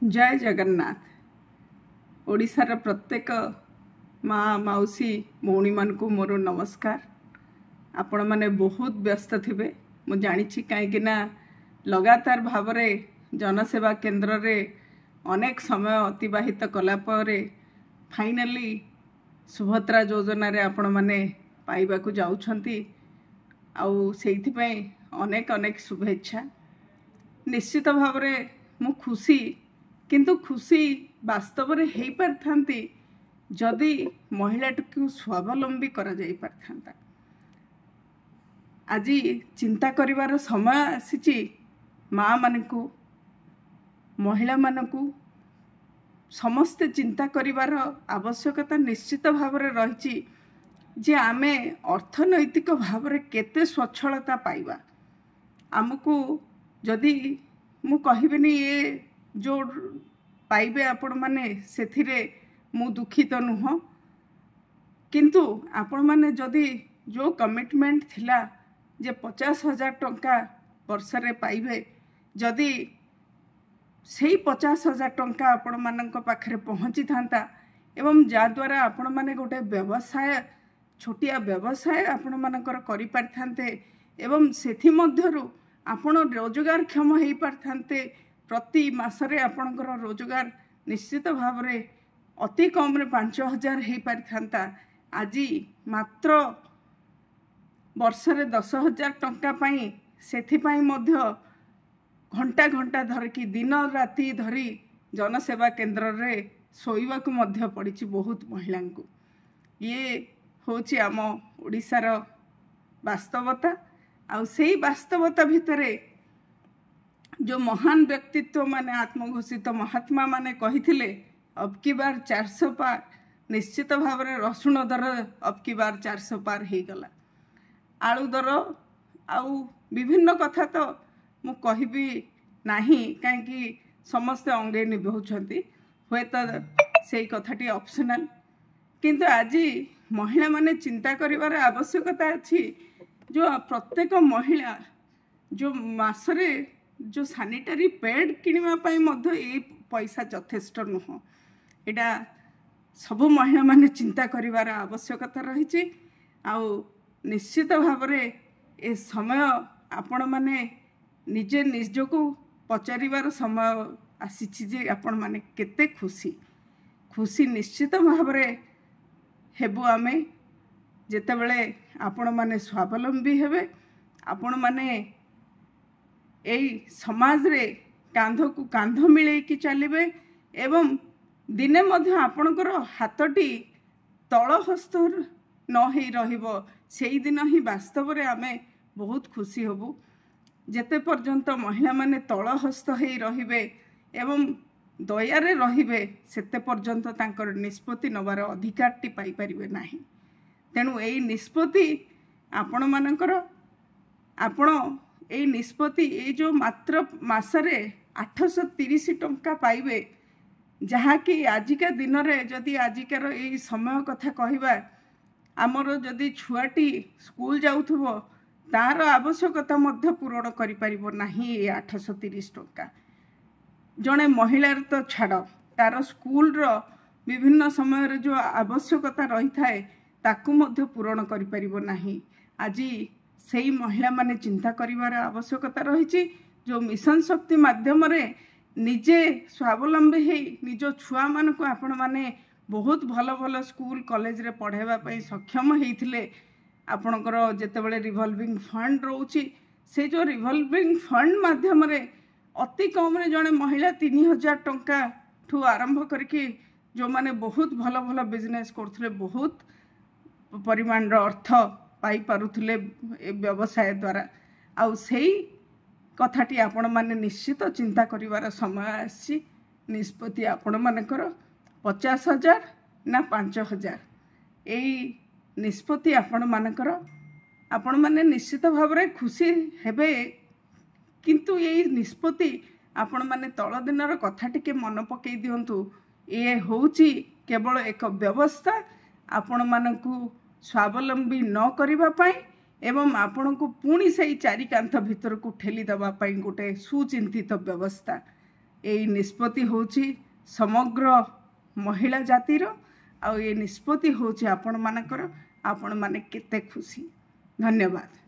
जय जगन्नाथ। ओडिशार प्रत्येक माँ मौसी भौणी मानकु मोर नमस्कार। आपण माने बहुत व्यस्त थिबे मु जानी कहीं लगातार भाव जनसेवा केन्द्र रे अनेक समय अतिबाहित कला परे फाइनली सुभद्रा योजना रे आपण माने पाइबाकु जाउछंती आउ सेइथिपई अनेक अनेक शुभेच्छा। निश्चित भाव मु खुशी किंतु खुशी वास्तव में हो पारथांती जदि महिलाटी स्वावलंबी करा जाई पारथांता। आज चिंता करिवार समय आसीची माँ मानकु महिला मानकु समस्ते चिंता करिवार आवश्यकता निश्चित भाव में रही जे आमे अर्थनैतिक भाव में केते स्वच्छलता पाइबा। आमको जदि मु कहबिनी ये जो पाइबे आपण माने सेथिरे मु दुखित नुह, किंतु आपण माने जदि जो कमिटमेंट थिला जे 50,000 टंका वर्षरे पाइबे, जदि सेही 50,000 टंका आपण मानक पाखरे पहुँची थांता एवं जा द्वारा आपण माने गोटे व्यवसाय छोटिया व्यवसाय आपण मानकर करि पारथांते एवं सेथि मध्यरु आपण रोजगार क्षम हो पारथांते। प्रति मासरे आपणकर रोजगार निश्चित भाव में अति कम रे 5,000 हो पारथांता। आज मात्र वर्षरे 10,000 टंका पाई सेथिपाई मध्य घंटा घंटा धरिकी दिन राति धरी जनसेवा केन्द्र रे सोइबाकु मध्य पड़ी बहुत महिला को। ये होची आम ओडिशार वास्तवता। आउ सेही वास्तवता भितरे जो महान व्यक्तित्व माने आत्मघोषित महात्मा माने कहिथिले अब की बार 400 पार, निश्चित भाव में रसुण दर अब की बार 400 पार हो गला। आलू दर आउ विभिन्न कथा तो मु कहबी नाही कहीं समस्ते अंगे निभाउछंती, हुए तो सेही कथाटी ऑप्शनल, किंतु आज महिला माने चिंता करिवार आवश्यकता अछि जो प्रत्येक महिला जो मासरे जो सैनिटरी पैड किनिबा पई मध्य ए पैसा यथेष्ट नुह। एटा सबु महिला माने चिंता करिवार आवश्यकता रही। आउ निश्चित भाव में ए समय आपण माने निजे निजको पचारिवार समय आसीछि जे आपण माने केते खुशी खुशी निश्चित भाव में हेबु आमे जेतेबेले आपण माने स्वावलंबी हेबे। आपण माने एई समाज रे कांध को कांध मिलेकी चलिबे एवं दिने मध्य आपणकर हाथटी तल हस्त न होई रहिबो, सेई दिन ही वास्तव रे आमे बहुत खुशी होबु। जेते पर्यंत महिला माने तल हस्त होई रहिबे एवं दयारे रहिबे सेते पर्यंत तांकर निष्पत्ति नबार अधिकारटी पाई परिबे नाही। तेणु एई निष्पत्ति आपण मानकर आपण एई निष्पत्ति ए जो मात्र मासरे 830 टंका पाइबे, जहाँकि आजिका दिन में जदि आजिकार ए समय कथा कहबा आमर जदि छुआटी स्कूल जाउथबो तार आवश्यकता मध्य पूरण करि परिबो नाही। 830 टंका जड़े महिलार तो छाड़ तार स्कूल रो विभिन्न समय जो आवश्यकता रही थाए ताकू मध्य पूरण करि परिबो नाही। आज सेही महिला माने चिंता करिवार आवश्यकता रही जो मिशन शक्ति माध्यम रे निजे स्वावलंबी है निज छुआ मान को आपण माने बहुत भल भल स्कूल कॉलेज रे पढ़ाइबा पई सक्षम होइथिले। आपणकर जेतेबेले रिवॉल्विंग फंड रोची से जो रिवॉल्विंग फंड माध्यम रे अति कम रे जने महिला 3,000 टंका ठू आरंभ करके जो माने बहुत भल भल बिजनेस करथले बहुत परिमाण अर्थ पाई पारुथले व्यवसाय द्वारा। आउ सेही कथाटी आपण माने निश्चित चिंता करिवार समय आसी। निष्पत्ति आपण मानकर 50,000 ना 5,000 एई निष्पत्ति आपण मानकर आपण माने निश्चित भाव में खुशी हेबे, किंतु यही निष्पत्ति आपण माने तल दिनर कथा टिके मन पकई दियंतु। ये होउची केवल एक व्यवस्था आपण मानकु स्वावलंबी न करिबा पई एवं आपण को पुणी से चारि कांथ भीतर को ठेली दबा पई गोटे सुचिंतित व्यवस्था। एई निष्पत्ति होची समग्र महिला जातिर आउ ये निष्पत्ति होची आपण मानकर आपण माने केते खुशी। धन्यवाद।